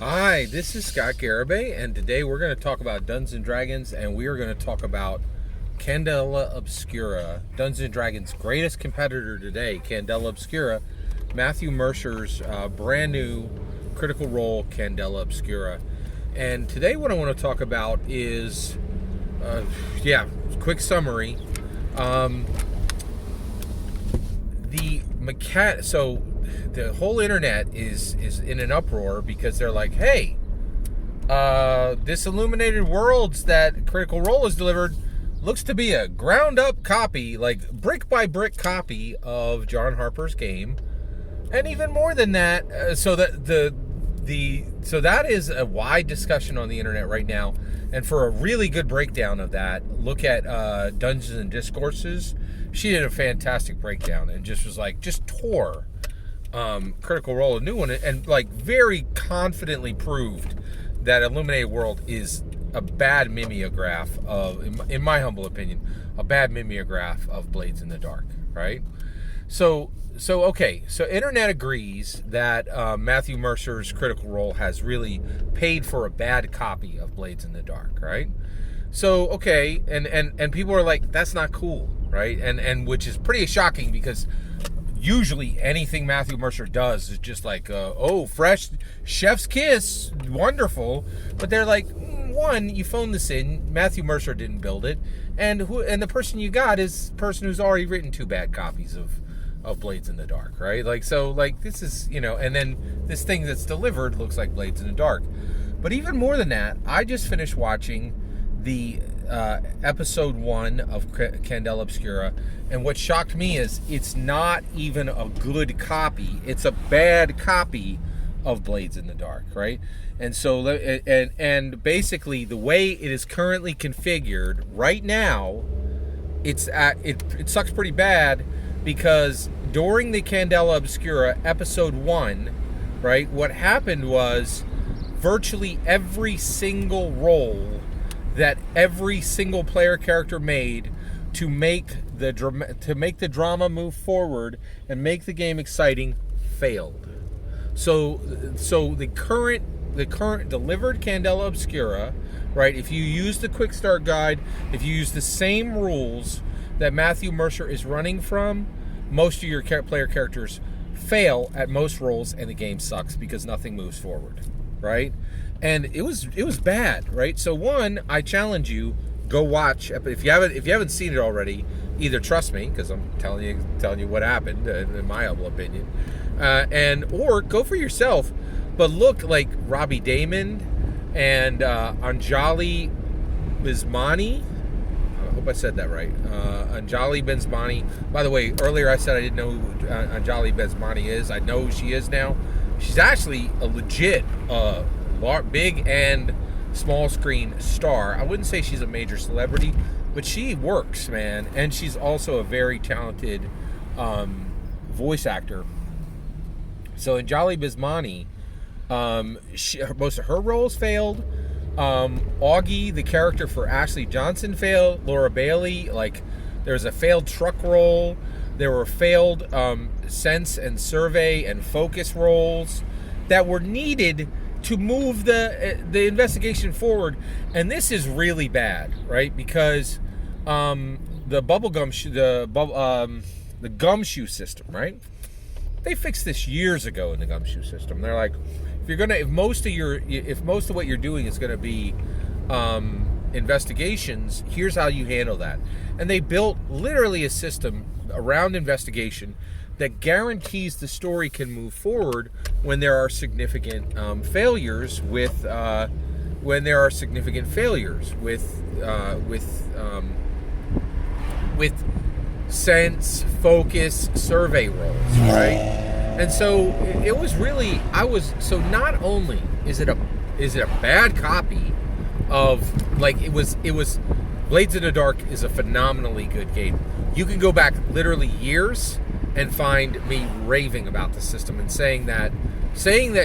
Hi, this is Scott Garibay, and today we're going to talk about Dungeons & Dragons, and we are going to talk about Candela Obscura, Dungeons & Dragons' greatest competitor today, Candela Obscura, Matthew Mercer's brand new Critical Role, Candela Obscura. And today what I want to talk about is, quick summary. So the whole internet is in an uproar because they're like, hey, this Illuminated Worlds that Critical Role has delivered looks to be a ground up copy, like brick by brick copy of John Harper's game, and even more than that. So that is a wide discussion on the internet right now. And for a really good breakdown of that, look at Dungeons and Discourses. She did a fantastic breakdown and just tore Critical Role a new one, and like very confidently proved that Illuminated World is a bad mimeograph of, in my humble opinion, a bad mimeograph of Blades in the Dark, right? So internet agrees that Matthew Mercer's Critical Role has really paid for a bad copy of Blades in the Dark, right? So okay, and people are like, that's not cool, right? And which is pretty shocking because usually anything Matthew Mercer does is just like, fresh chef's kiss, wonderful. But they're like, one, you phoned this in. Matthew Mercer didn't build it, and the person you got is the person who's already written two bad copies of Blades in the Dark, right? This is, and then this thing that's delivered looks like Blades in the Dark. But even more than that, I just finished watching the episode 1 of Candela Obscura, and what shocked me is it's not even a good copy. It's a bad copy of Blades in the Dark, right? And so, and basically the way it is currently configured right now, it sucks pretty bad, because during the Candela Obscura episode 1, right, what happened was virtually every single roll that every single player character made to make the drama move forward and make the game exciting failed. So the current delivered Candela Obscura, right? If you use the quick start guide, if you use the same rules that Matthew Mercer is running from, most of your player characters fail at most rolls, and the game sucks because nothing moves forward, right? And it was bad, right? So one, I challenge you, go watch. If you haven't seen it already, either trust me, because I'm telling you what happened, in my humble opinion, or go for yourself. But look, like Robbie Damon and Anjali Bismani. I hope I said that right. Anjali Bismani. By the way, earlier I said I didn't know who Anjali Bismani is. I know who she is now. She's actually a legit big and small screen star. I wouldn't say she's a major celebrity, but she works, man. And she's also a very talented voice actor. So Anjali Bismani, most of her roles failed. Augie, the character for Ashley Johnson, failed. Laura Bailey, there was a failed truck roll. There were failed sense and survey and focus rolls that were needed to move the investigation forward. And this is really bad, right? Because the gumshoe system, right? They fixed this years ago in the gumshoe system. They're like, if most of what you're doing is going to be investigations, here's how you handle that. And they built literally a system around investigation that guarantees the story can move forward when there are significant failures with sense, focus, survey rolls, right? And so it was really, not only is it a bad copy of, it was Blades in the Dark is a phenomenally good game. You can go back literally years and find me raving about the system and saying that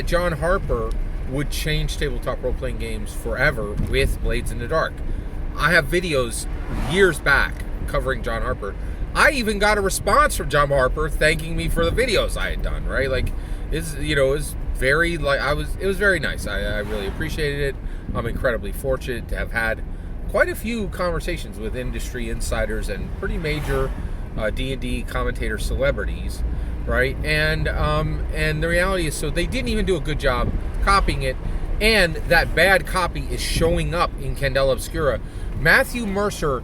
John Harper would change tabletop role-playing games forever with Blades in the Dark. I have videos years back covering John Harper. I even got a response from John Harper thanking me for the videos I had done, right? Like, it's very like it was very nice. I really appreciated it. I'm incredibly fortunate to have had quite a few conversations with industry insiders and pretty major D&D commentator celebrities, right? And the reality is, so they didn't even do a good job copying it, and that bad copy is showing up in Candela Obscura. Matthew Mercer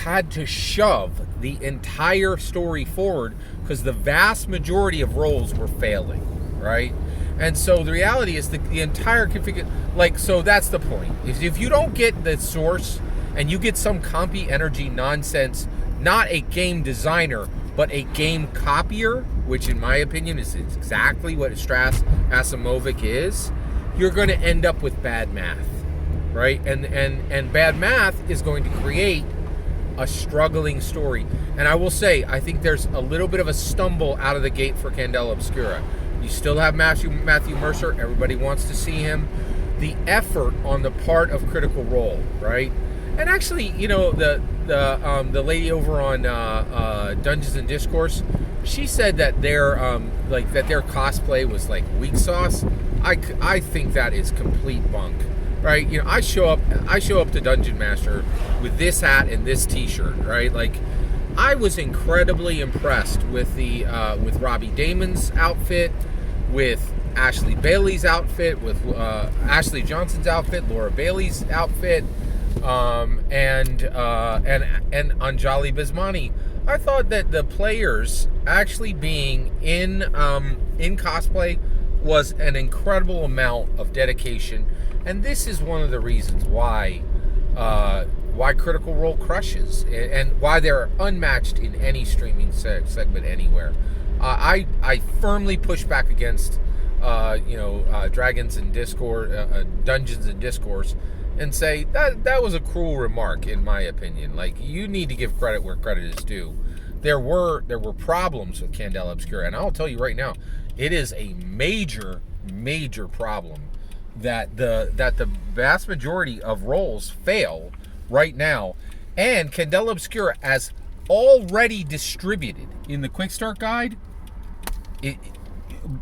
had to shove the entire story forward because the vast majority of roles were failing, right? And so the reality is the entire configure, so that's the point. If you don't get the source and you get some compy energy nonsense, not a game designer, but a game copier, which in my opinion is exactly what Strass Asimovic is, you're going to end up with bad math, right? And bad math is going to create a struggling story. And I will say, I think there's a little bit of a stumble out of the gate for Candela Obscura. You still have Matthew Mercer. Everybody wants to see him. The effort on the part of Critical Role, right? And actually, the lady over on Dungeons and Discourse, she said that their cosplay was like weak sauce. I think that is complete bunk, right? I show up to Dungeon Master with this hat and this T-shirt, right? I was incredibly impressed with with Robbie Damon's outfit, with Ashley Bailey's outfit, with Ashley Johnson's outfit, Laura Bailey's outfit, and Anjali Bismani. I thought that the players actually being in cosplay was an incredible amount of dedication, and this is one of the reasons why Critical Role crushes and why they're unmatched in any streaming segment anywhere. I firmly push back against Dungeons and Discourse, and say that was a cruel remark in my opinion. You need to give credit where credit is due. There were problems with Candela Obscura, and I'll tell you right now, it is a major problem that the vast majority of roles fail right now, and Candela Obscura, as already distributed in the Quick Start Guide,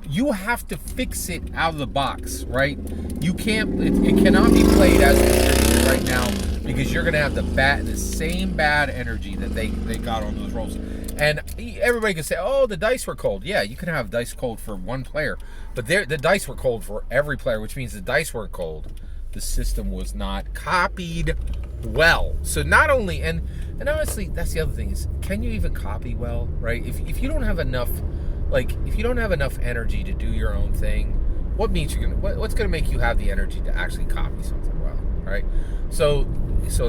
you have to fix it out of the box, right? You can't. It cannot be played as distributed right now because you're going to have the same bad energy that they got on those rolls. And everybody can say, "Oh, the dice were cold." Yeah, you can have dice cold for one player, but the dice were cold for every player, which means the dice were cold. The system was not copied well. So not only, and honestly, that's the other thing is, can you even copy well, right? If you don't have enough, if you don't have enough energy to do your own thing, what's gonna make you have the energy to actually copy something well, right? So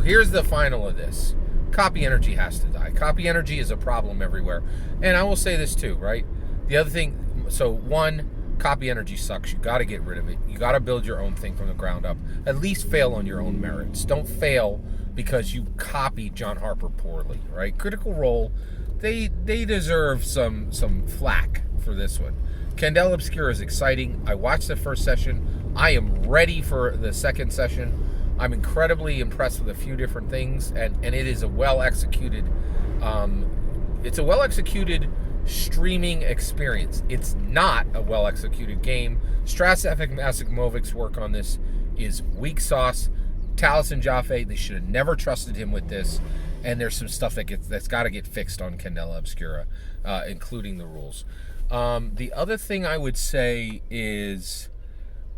here's the final of this. Copy energy has to die. Copy energy is a problem everywhere. And I will say this too, right? The other thing, so one, copy energy sucks. You got to get rid of it. You got to build your own thing from the ground up. At least fail on your own merits. Don't fail because you copied John Harper poorly, right? Critical Role, they deserve some flack for this one. Candela Obscura is exciting. I watched the first session. I am ready for the second session. I'm incredibly impressed with a few different things, and it is a well-executed, streaming experience. It's not a well-executed game. Strass Asimovic's work on this is weak sauce. Taliesin Jaffe, they should have never trusted him with this, and there's some stuff that's got to get fixed on Candela Obscura, including the rules. The other thing I would say is,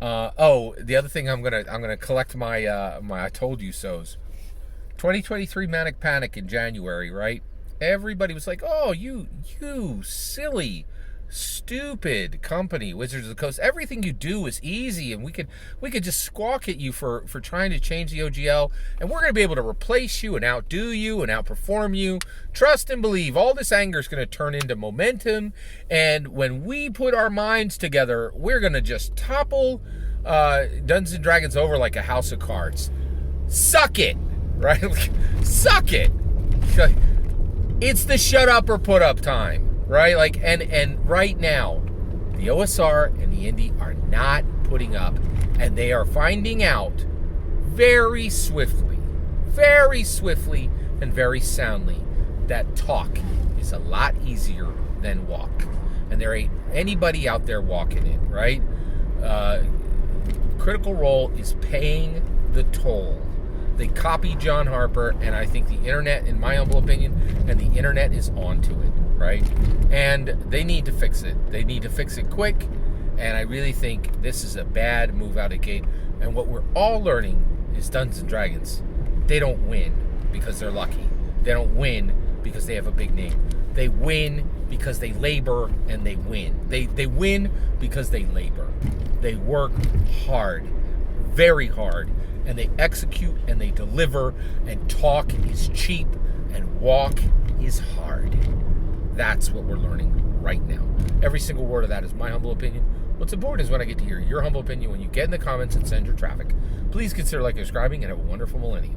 the other thing I'm gonna collect my I told you so's. 2023 Manic Panic in January, right? Everybody was like, "Oh, you silly, stupid company, Wizards of the Coast. Everything you do is easy, and we could just squawk at you for trying to change the OGL, and we're gonna be able to replace you and outdo you and outperform you. Trust and believe. All this anger is gonna turn into momentum, and when we put our minds together, we're gonna just topple Dungeons and Dragons over like a house of cards. Suck it, right? Suck it." It's the shut up or put up time, right? And right now, the OSR and the Indie are not putting up, and they are finding out very swiftly and very soundly that talk is a lot easier than walk. And there ain't anybody out there walking it, right? Critical Role is paying the toll. They copied John Harper, and I think the internet, in my humble opinion, and the internet is onto it, right? And they need to fix it. They need to fix it quick, and I really think this is a bad move out of the gate. And what we're all learning is Dungeons and Dragons, they don't win because they're lucky. They don't win because they have a big name. They win because they labor, and they win. They win because they labor. They work hard, very hard, and they execute and they deliver, and talk is cheap and walk is hard. That's what we're learning right now. Every single word of that is my humble opinion. What's important is when I get to hear your humble opinion when you get in the comments and send your traffic. Please consider liking and subscribing, and have a wonderful millennium.